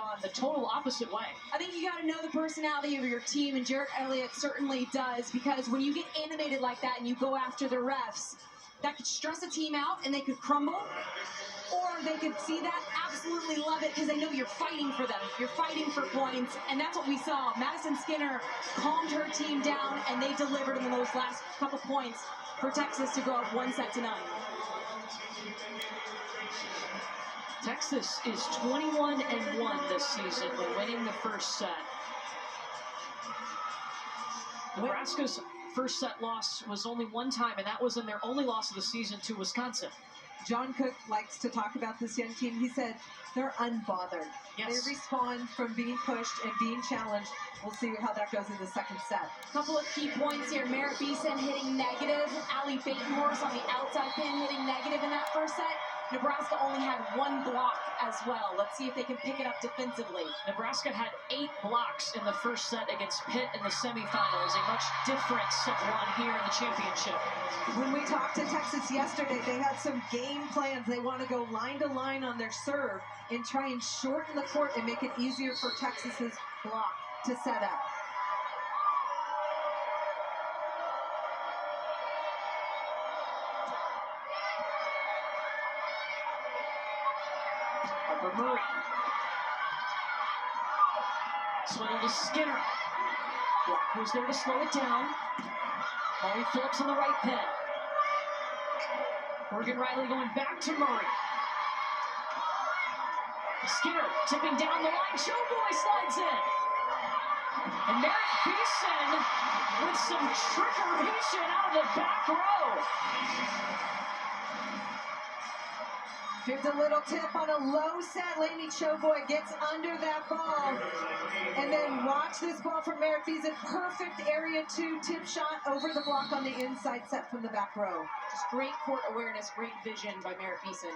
gone the total opposite way. I think you got to know the personality of your team, and Jarrett Elliott certainly does, because when you get animated like that and you go after the refs, that could stress a team out and they could crumble, or they could see that, absolutely love it, because they know you're fighting for them. You're fighting for points, and that's what we saw. Madison Skinner calmed her team down, and they delivered in those last couple points for Texas to go up 1-0. Texas is 21-1 this season. They're winning the first set. Nebraska's first set loss was only one time, and that was in their only loss of the season to Wisconsin. John Cook likes to talk about this young team. He said they're unbothered. Yes. They respond from being pushed and being challenged. We'll see how that goes in the second set. A couple of key points here. Merritt Beeson hitting negative. Allie Batenhorst on the outside pin hitting negative in that first set. Nebraska only had one block as well. Let's see if they can pick it up defensively. Nebraska had 8 blocks in the first set against Pitt in the semifinals. A much different set one here in the championship. When we talked to Texas yesterday, they had some game plans. They want to go line to line on their serve and try and shorten the court and make it easier for Texas's block to set up. Murray. Swindle to Skinner. Block was there to slow it down. Molly Phillips on the right pin. Morgan Riley going back to Murray. Skinner tipping down the line. Showboy slides in. And Merritt Beeson with some trickeration out of the back row. Here's a little tip on a low set. Lainey Choboy gets under that ball. And then watch this ball from Merritt Beeson. Perfect area 2 tip shot over the block on the inside set from the back row. Just great court awareness, great vision by Merritt Beeson.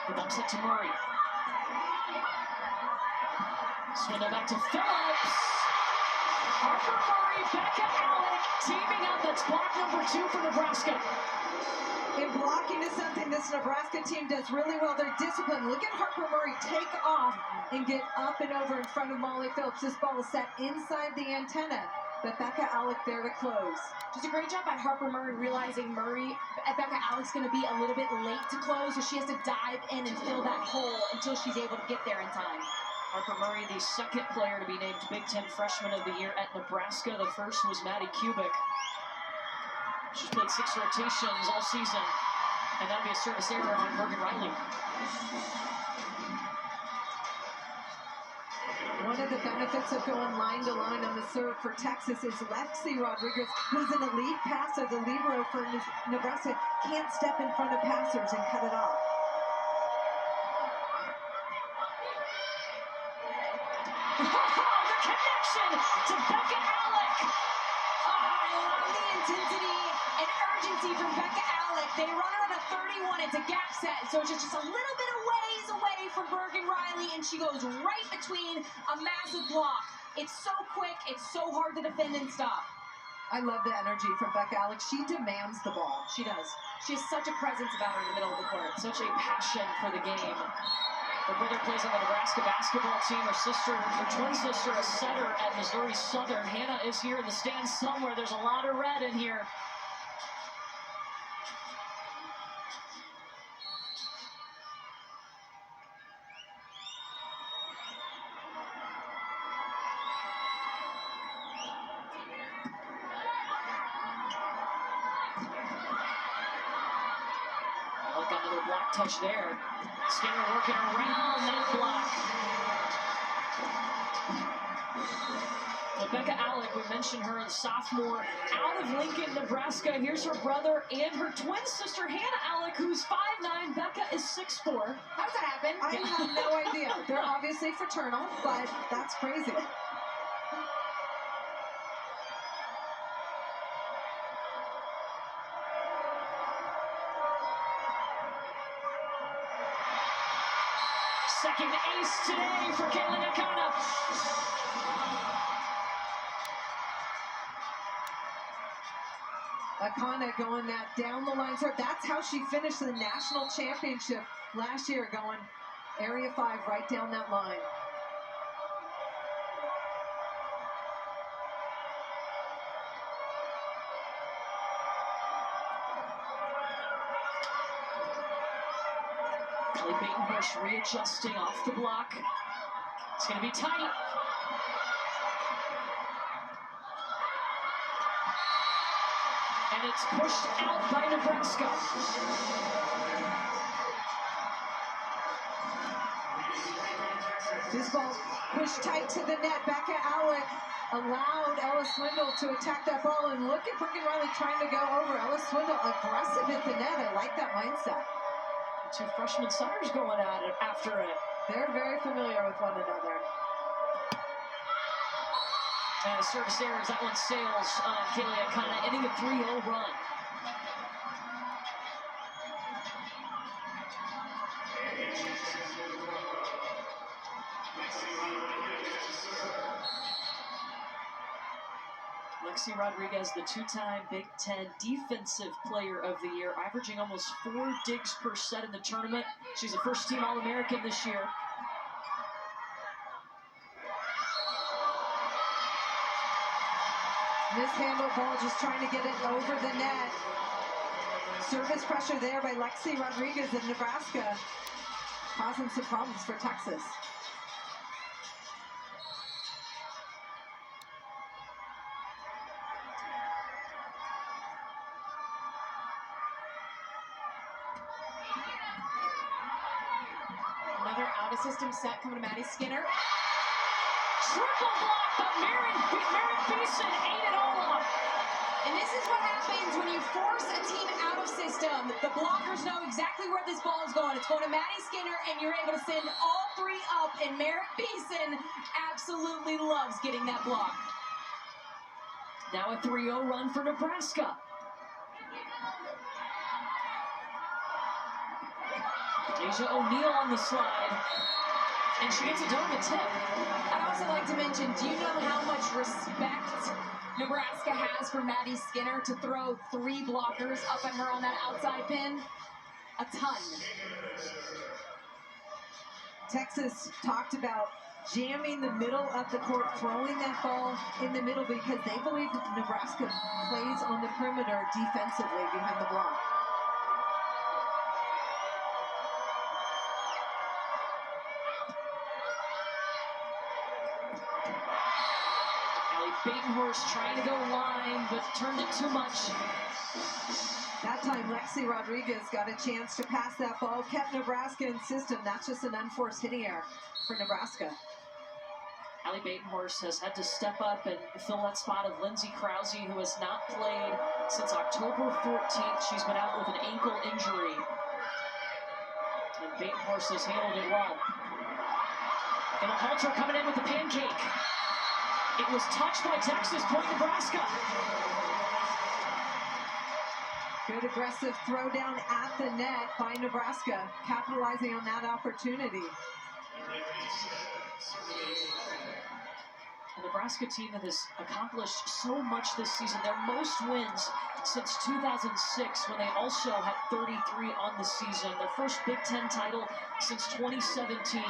The bump set to Murray. Swindle back to Phillips. Harper Murray, Becca Alec teaming up. That's block number 2 for Nebraska. And blocking is something this Nebraska team does really well. They're disciplined. Look at Harper Murray take off and get up and over in front of Molly Phillips. This ball is set inside the antenna, but Becca Alec there to close. Just a great job by Harper Murray, realizing Becca Alec's going to be a little bit late to close, so she has to dive in and fill that hole until she's able to get there in time. Harper Murray, the second player to be named Big Ten Freshman of the Year at Nebraska. The first was Maddie Kubik. She's played 6 rotations all season, and that'll be a service error on Morgan Riley. One of the benefits of going line to line on the serve for Texas is Lexi Rodriguez, who's an elite passer. The libero for Nebraska can't step in front of passers and cut it off. The connection to Becca Alec. I love the intensity and urgency from Becca Alec. They run her at a 31. It's a gap set, so it's just a little bit of ways away from Morgan Riley, and she goes right between a massive block. It's so quick. It's so hard to defend and stop. I love the energy from Becca Alec. She demands the ball. She does. She has such a presence about her in the middle of the court. Such a passion for the game. Her brother plays on the Nebraska basketball team. Her twin sister, a setter at Missouri Southern. Hannah is here in the stands somewhere. There's a lot of red in here. Got another block touch there. Skinner working around that block. Becca Alec, we mentioned her, the sophomore out of Lincoln, Nebraska. Here's her brother and her twin sister, Hannah Alec, who's 5'9". Becca is 6'4". How does that happen? I have no idea. They're obviously fraternal, but that's crazy. Second ace today for Kayla Nakana. Akana going that down the line serve. That's how she finished the national championship last year, going area 5 right down that line. Kelly Batenhorst readjusting off the block. It's going to be tight. And it's pushed out by Nebraska. This ball pushed tight to the net. Becca Alec allowed Ella Swindle to attack that ball. And look at Brooke Riley trying to go over. Ella Swindle aggressive at the net. I like that mindset. The two freshman centers going at it after it. They're very familiar with one another. And a service error as that one sails on Kaylee Akana, ending a 3-0 run. Lexi Rodriguez, the two-time Big Ten Defensive Player of the Year, averaging almost 4 digs per set in the tournament. She's a first-team All-American this year. Mishandled ball, just trying to get it over the net. Service pressure there by Lexi Rodriguez of Nebraska, causing some problems for Texas. Another out-of-system set coming to Maddie Skinner. Triple block, but Merritt Beeson ate it all up. And this is what happens when you force a team out of system. The blockers know exactly where this ball is going. It's going to Maddie Skinner, and you're able to send all 3 up, and Merritt Beeson absolutely loves getting that block. Now a 3-0 run for Nebraska. Deja O'Neal on the slide, and she gets it done with a tip. I'd also like to mention, do you know how much respect Nebraska has for Maddie Skinner to throw 3 blockers up at her on that outside pin? A ton. Texas talked about jamming the middle of the court, throwing that ball in the middle because they believe Nebraska plays on the perimeter defensively behind the block. Batenhorst trying to go line, but turned it too much. That time, Lexi Rodriguez got a chance to pass that ball, kept Nebraska in system. That's just an unforced hitting error for Nebraska. Allie Batenhorst has had to step up and fill that spot of Lindsay Krause, who has not played since October 14th. She's been out with an ankle injury. And Batenhorst has handled it well. And a halter coming in with the pancake. It was touched by Texas, point Nebraska. Good aggressive throwdown at the net by Nebraska, capitalizing on that opportunity. The Nebraska team that has accomplished so much this season, their most wins since 2006, when they also had 33 on the season. Their first Big Ten title since 2017,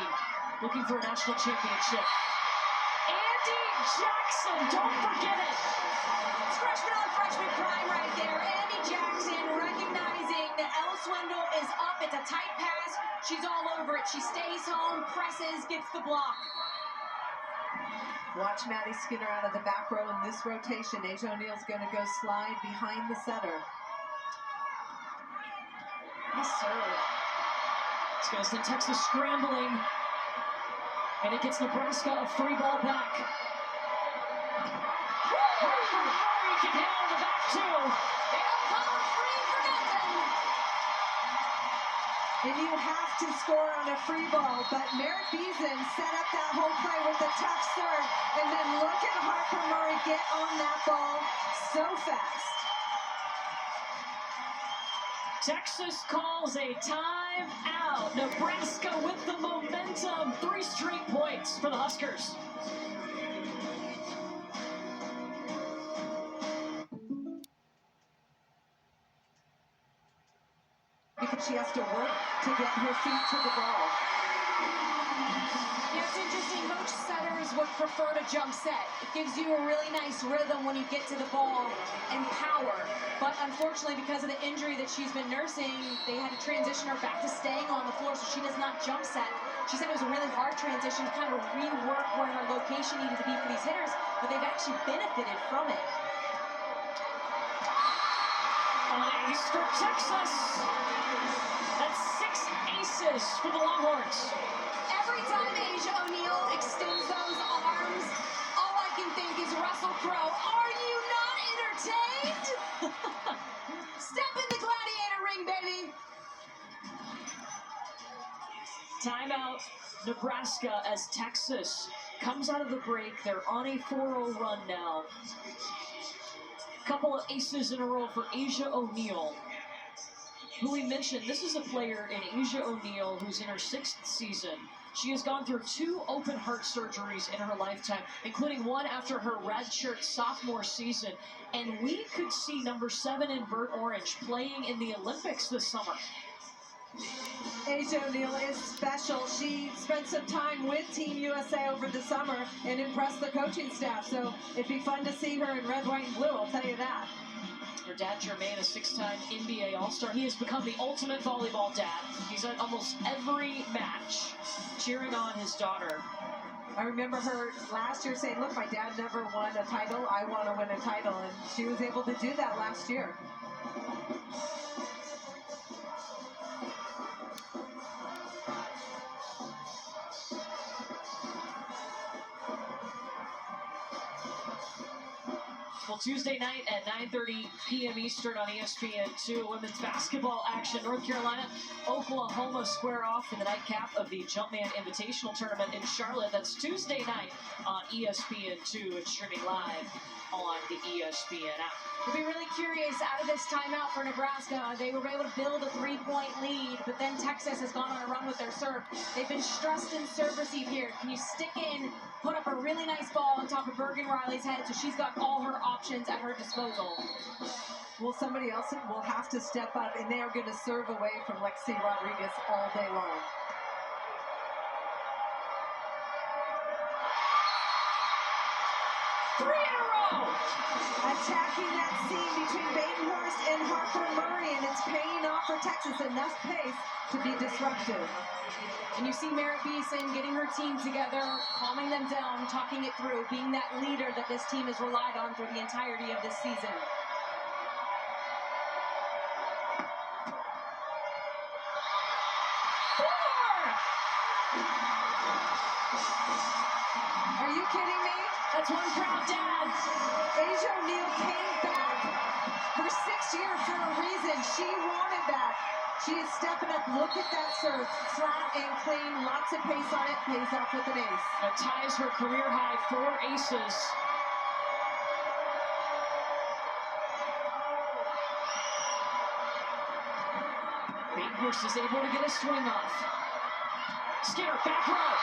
looking for a national championship. Jackson, don't forget it. It's freshman on freshman crime right there. Andy Jackson recognizing that Ella Swindle is up. It's a tight pass. She's all over it. She stays home, presses, gets the block. Watch Maddie Skinner out of the back row in this rotation. Deja O'Neal's going to go slide behind the setter. Yes, sir. It's going to send Texas scrambling. And it gets Nebraska a free ball back. Murray can hit on the back too. They don't call him free for nothing. And you have to score on a free ball, but Merritt Beeson set up that whole play with a tough serve. And then look at Harper Murray get on that ball so fast. Texas calls a timeout. Nebraska with the momentum. 3 straight points for the Huskers. because she has to work to get her feet to the ball. Yeah, it's interesting. Most setters would prefer to jump set. It gives you a really nice rhythm when you get to the ball and power. But unfortunately, because of the injury that she's been nursing, they had to transition her back to staying on the floor, so she does not jump set. She said it was a really hard transition to kind of rework where her location needed to be for these hitters, but they've actually benefited from it. On ace for Texas. That's 6 aces for the Longhorns. Every time Asia O'Neal extends those arms, all I can think is Russell Crowe. Are you not entertained? Step in the gladiator ring, baby. Timeout, Nebraska, as Texas comes out of the break. They're on a 4-0 run now. Couple of aces in a row for Asia O'Neal, who we mentioned. This is a player in Asia O'Neal who's in her 6th season. She has gone through 2 open heart surgeries in her lifetime, including one after her redshirt sophomore season. And we could see number 7 in Burt Orange playing in the Olympics this summer. Asia O'Neal is special. She spent some time with Team USA over the summer and impressed the coaching staff. So it'd be fun to see her in red, white, and blue, I'll tell you that. Her dad, Jermaine, a 6-time NBA All-Star. He has become the ultimate volleyball dad. He's at almost every match cheering on his daughter. I remember her last year saying, look, my dad never won a title. I want to win a title. And she was able to do that last year. Well, Tuesday night at 9:30 p.m. Eastern on ESPN2, women's basketball action. North Carolina, Oklahoma square off in the nightcap of the Jumpman Invitational Tournament in Charlotte. That's Tuesday night on ESPN2. It's streaming live on the ESPN app. We'll be really curious out of this timeout for Nebraska. They were able to build a 3-point lead, but then Texas has gone on a run with their serve. They've been stressed in serve receive here. Can you stick in, put up a really nice ball on top of Bergen Riley's head so she's got all her options at her disposal? Well, somebody else will have to step up, and they are going to serve away from Lexi Rodriguez all day long. Attacking that seam between Batenhorst and Harper Murray, and it's paying off for Texas. Enough pace to be disruptive. And you see Merritt Beeson getting her team together, calming them down, talking it through, being that leader that this team has relied on through the entirety of this season. Are you kidding me? That's one proud dad. Asia O'Neal came back her 6th year for a reason. She wanted that. She is stepping up. Look at that serve. Flat and clean. Lots of pace on it. Pays off with an ace. That ties her career high 4 aces. Batenhorst is able to get a swing off. Skinner, back row.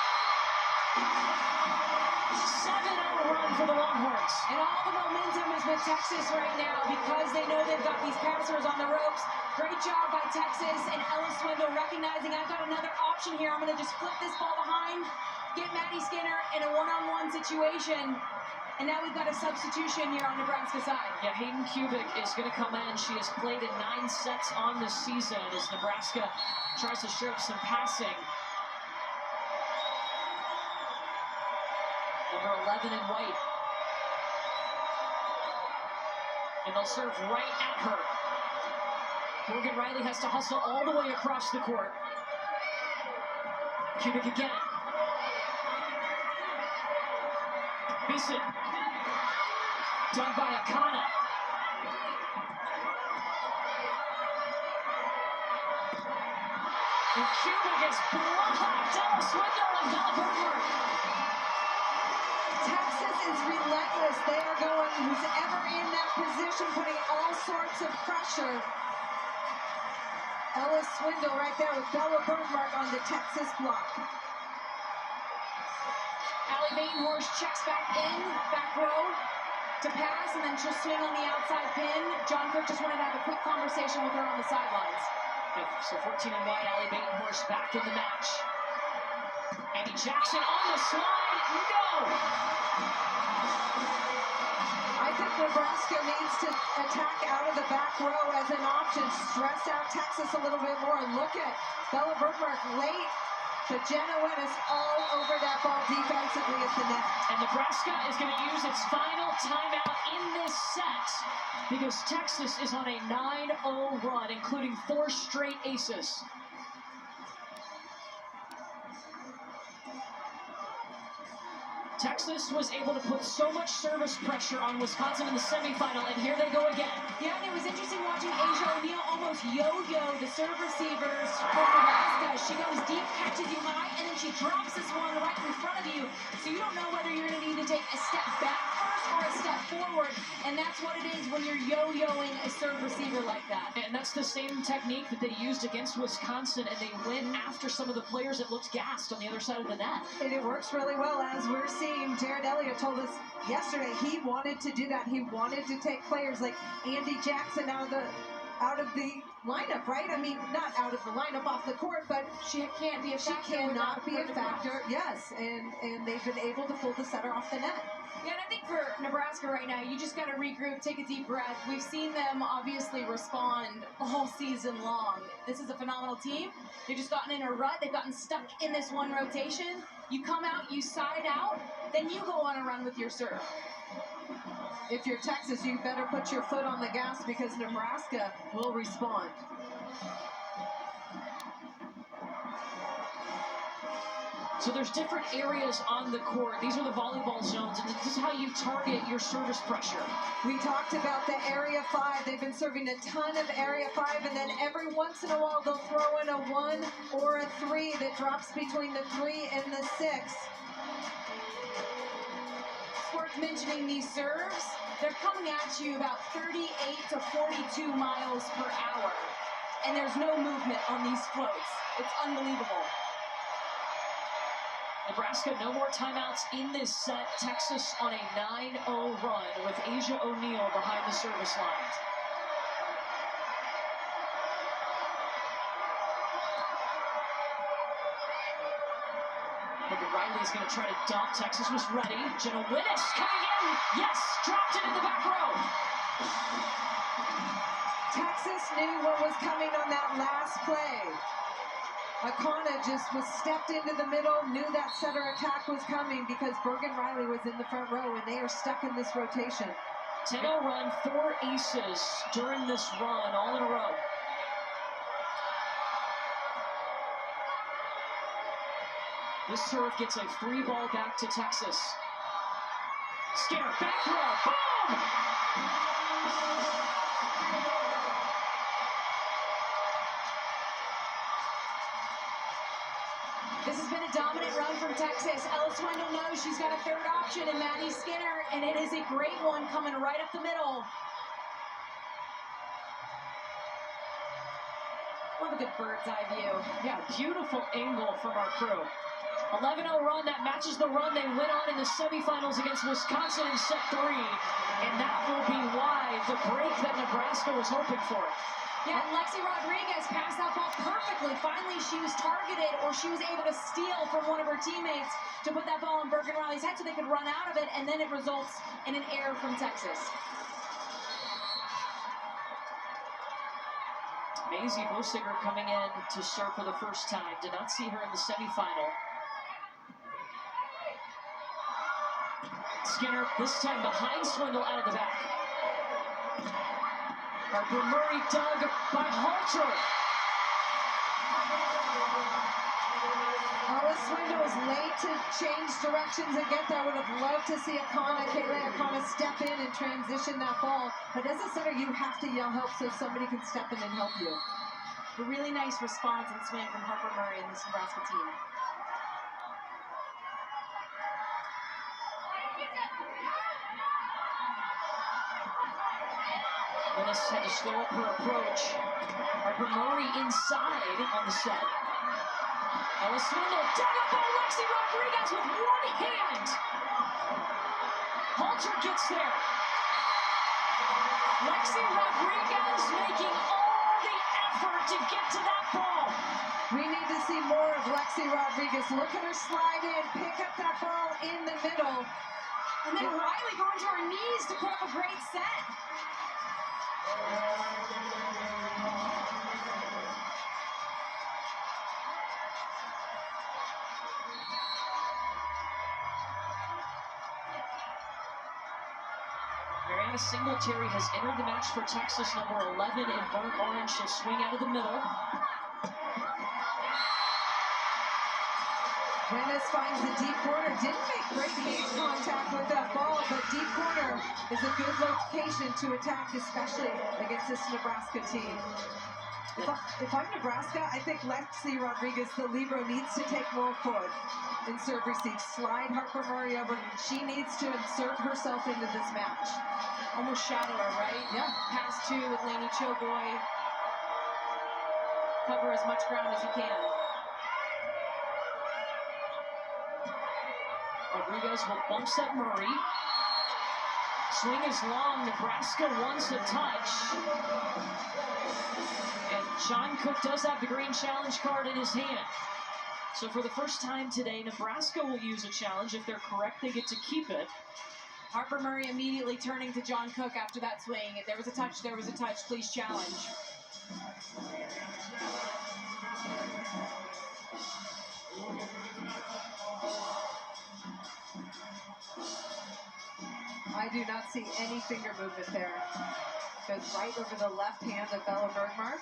7-0 run for the Longhorns. And all the momentum is with Texas right now because they know they've got these passers on the ropes. Great job by Texas, and Ella Swindle recognizing I've got another option here. I'm going to just flip this ball behind, get Maddie Skinner in a one-on-one situation. And now we've got a substitution here on Nebraska's side. Yeah, Hayden Kubik is going to come in. She has played in 9 sets on this season as Nebraska tries to shore up some passing. Number 11 in white. And they'll serve right at her. Morgan Riley has to hustle all the way across the court. Kubik again. Beeson. Done by Akana. And Kubik is blocked. Ella Swindle and Bella Bergmark. Texas is relentless. They are going, who's ever in that position, putting all sorts of pressure. Ella Swindle right there with Bella Bergmark on the Texas block. Allie Batenhorst checks back in, back row to pass, and then she'll swing on the outside pin. John Cook just wanted to have a quick conversation with her on the sidelines. So 14 and wide, Allie Batenhorst back in the match. Andy Jackson on the slide. No! I think Nebraska needs to attack out of the back row as an option. Stress out Texas a little bit more. Look at Bella Bergmark late, but Jenna Winnis all over that ball defensively at the net. And Nebraska is going to use its final timeout in this set because Texas is on a 9-0 run, including 4 straight aces. Texas was able to put so much service pressure on Wisconsin in the semifinal, and here they go again. Yeah, and it was interesting watching Asia O'Neal almost yo-yo the serve receivers for Nebraska. She goes deep, catches you high, and then she drops this one right in front of you. So you don't know whether you're going to need to take a step back first or a step forward, and that's what it is when you're yo-yoing a serve receiver like that. And that's the same technique that they used against Wisconsin, and they went after some of the players that looked gassed on the other side of the net. And it works really well, as we're seeing. Jared Elliott told us yesterday he wanted to do that. He wanted to take players like Andy Jackson out of the lineup, right? I mean, not out of the lineup off the court, but she can't be a factor. She cannot be a factor. Yes, and they've been able to pull the setter off the net. Yeah, and I think for Nebraska right now, you just got to regroup, take a deep breath. We've seen them obviously respond all season long. This is a phenomenal team. They've just gotten in a rut. They've gotten stuck in this one rotation. You come out, you side out, then you go on a run with your serve. If you're Texas, you better put your foot on the gas because Nebraska will respond. So there's different areas on the court. These are the volleyball zones, and this is how you target your service pressure. We talked about the Area 5. They've been serving a ton of Area 5, and then every once in a while they'll throw in a 1 or a 3 that drops between the 3 and the 6. It's worth mentioning these serves. They're coming at you about 38 to 42 miles per hour, and there's no movement on these floats. It's unbelievable. Nebraska, no more timeouts in this set. Texas on a 9-0 run with Asia O'Neal behind the service line. Look at Riley is going to try to dump. Texas was ready. Jenna Winnis coming in. Yes, dropped it in the back row. Texas knew what was coming on that last play. Akana just was stepped into the middle, knew that setter attack was coming because Bergen Riley was in the front row, and they are stuck in this rotation. 10-0 run, 4 aces during this run, all in a row. This serve gets a free ball back to Texas. Skinner, back row, boom! This has been a dominant run from Texas. Ella Swindle knows she's got a third option in Maddie Skinner, and it is a great one coming right up the middle. Love a good bird's eye view. Yeah, beautiful angle from our crew. 11-0 run, that matches the run they went on in the semifinals against Wisconsin in set 3. And that will be why the break that Nebraska was hoping for. Yeah, and Lexi Rodriguez passed that ball perfectly. Finally, she was targeted, or she was able to steal from one of her teammates to put that ball on Bergen Riley's head so they could run out of it, and then it results in an error from Texas. Maisie Bosinger coming in to serve for the first time. Did not see her in the semifinal. Skinner, this time behind Swindle, out of the back. Harper Murray dug by Halter. Ella Swindle was late to change directions and get there. I would have loved to see Kayla Akana step in and transition that ball. But as a center, you have to yell help so somebody can step in and help you. A really nice response and swing from Harper Murray and this Nebraska team. Winnis had to slow up her approach. Harper Murray inside on the set. Ella Swindle dug up by Lexi Rodriguez with one hand. Halter gets there. Lexi Rodriguez making all the effort to get to that ball. We need to see more of Lexi Rodriguez. Look at her slide in, pick up that ball in the middle. And then Riley going to her knees to put up a great set. Mariana Singletary has entered the match for Texas, number 11 in burnt orange. She'll swing out of the middle. Wennes finds the deep corner. Didn't make great hand contact with that ball, but deep corner is a good location to attack, especially against this Nebraska team. If I'm Nebraska, I think Lexi Rodriguez, the libero, needs to take more forward in serve receive. Slide Harper Murray over. She needs to insert herself into this match. Almost shadow her, right? Yeah. Pass two with Lainey Choboy. Cover as much ground as you can. Rodriguez will bump set Murray. Swing is long. Nebraska wants a touch. And John Cook does have the green challenge card in his hand. So for the first time today, Nebraska will use a challenge. If they're correct, they get to keep it. Harper Murray immediately turning to John Cook after that swing. If there was a touch, there was a touch. Please challenge. I do not see any finger movement there. Goes right over the left hand of Bella Bergmark.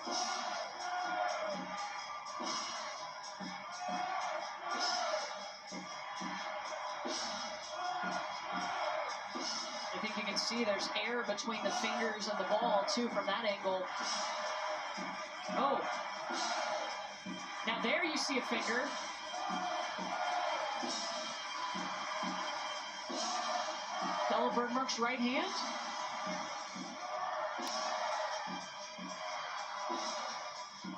I think you can see there's air between the fingers and the ball, too, from that angle. Oh. Now there you see a finger. Bella Bergmark's right hand.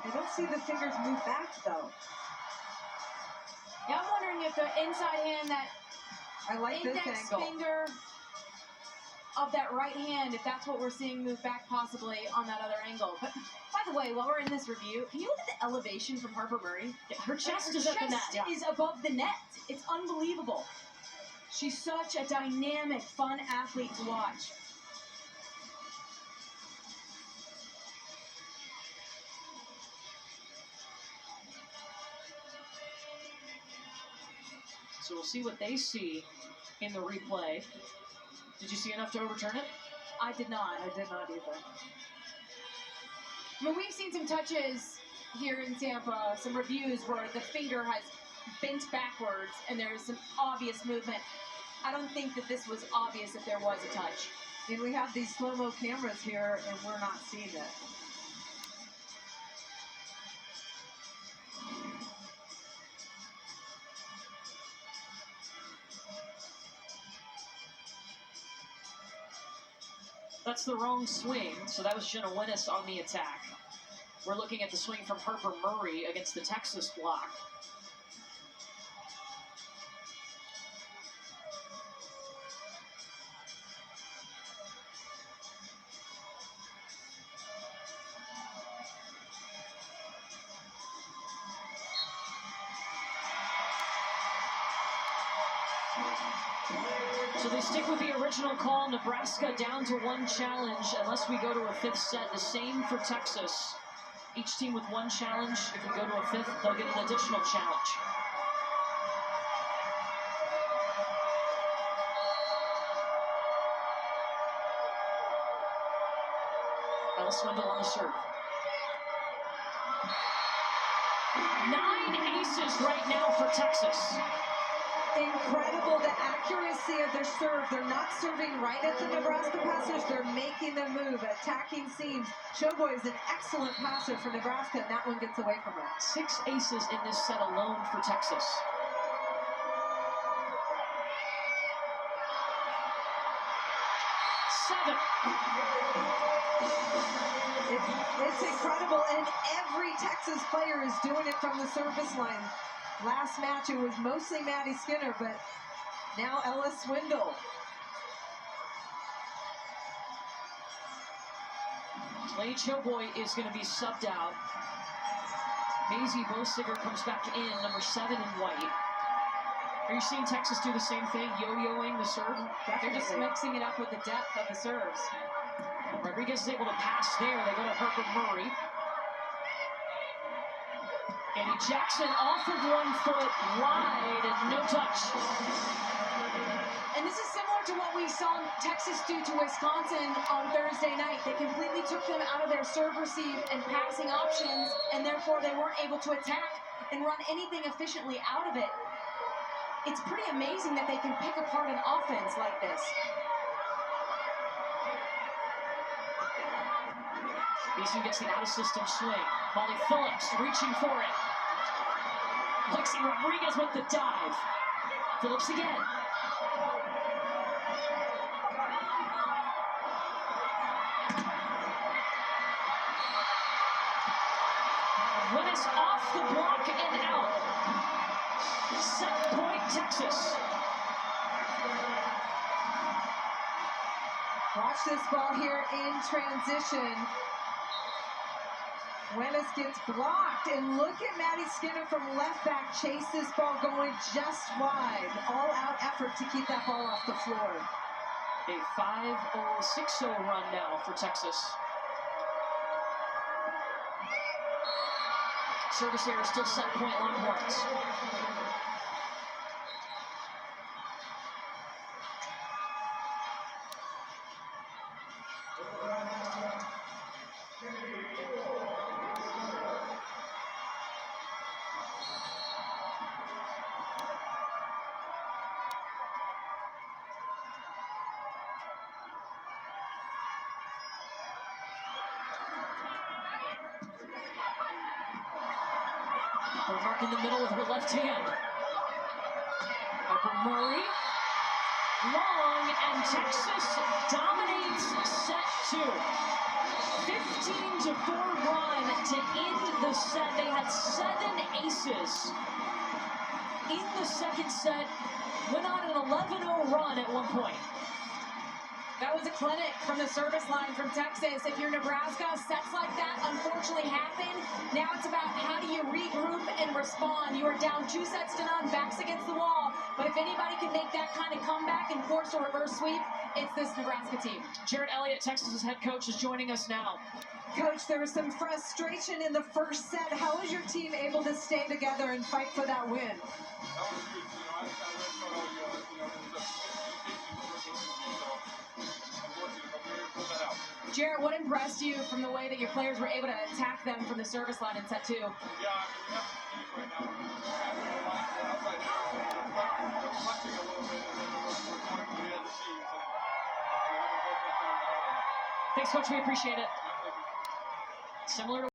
I don't see the fingers move back, though. Yeah, I'm wondering if the inside hand, that I like this index angle. finger of that right hand, if that's what we're seeing move back possibly on that other angle. But by the way, while we're in this review, can you look at the elevation from Harper Murray? Her chest Her is at the net. chest is above the net. It's unbelievable. She's such a dynamic, fun athlete to watch. So we'll see what they see in the replay. Did you see enough to overturn it? I did not. I did not either. I mean, we've seen some touches here in Tampa, some reviews where the finger has bent backwards and there's some obvious movement. I don't think that this was obvious if there was a touch. And we have these slow-mo cameras here, and we're not seeing it. That's the wrong swing, so that was Jenna Wennes on the attack. We're looking at the swing from Harper Murray against the Texas block. So they stick with the original call. Nebraska down to one challenge unless we go to a fifth set. The same for Texas. Each team with one challenge. If we go to a fifth, they'll get an additional challenge. Ella Swindle on the serve. 9 aces right now for Texas. Incredible, the accuracy of their serve. They're not serving right at the Nebraska passers. They're making the move, attacking seams. Choboy is an excellent passer for Nebraska, and that one gets away from her. 6 aces in this set alone for Texas. It's incredible, and every Texas player is doing it from the service line. Last match, it was mostly Maddie Skinner, but now Ella Swindle. Lady Choboy is going to be subbed out. Maisie Bosiger comes back in, number 7 in white. Are you seeing Texas do the same thing, yo-yoing the serve? They're just mixing it up with the depth of the serves. Rodriguez is able to pass there. They go to Harper Murray. Annie Jackson off of 1 foot, wide, and no touch. And this is similar to what we saw Texas do to Wisconsin on Thursday night. They completely took them out of their serve, receive, and passing options, and therefore they weren't able to attack and run anything efficiently out of it. It's pretty amazing that they can pick apart an offense like this. Beeson gets the out-of-system swing. Molly Phillips reaching for it. Lexi Rodriguez with the dive. Phillips again. Willis off the block and out. Set point, Texas. Watch this ball here in transition. Willis gets blocked, and look at Maddie Skinner from left back chase this ball going just wide. All-out effort to keep that ball off the floor. A 5-0-6-0 run now for Texas. Service error still set point Longhorns. Her mark in the middle with her left hand. Harper Murray. Long, and Texas dominates set 2. 15-4 run to end the set. They had 7 aces in the second set. Went on an 11-0 run at one point. That was a clinic from the service line from Texas. If you're Nebraska, sets like that unfortunately happen. Now it's about how do you regroup and respond. You are down 2 sets to none, backs against the wall. But if anybody can make that kind of comeback and force a reverse sweep, it's this Nebraska team. Jarrett Elliott, Texas's head coach, is joining us now. Coach, there was some frustration in the first set. How was your team able to stay together and fight for that win? Jarrett, what impressed you from the way that your players were able to attack them from the service line in set 2? Yeah, I mean, we have to finish right now. Punching a little bit, and then we're going to the other teams. Thanks, Coach. We appreciate it. Similar to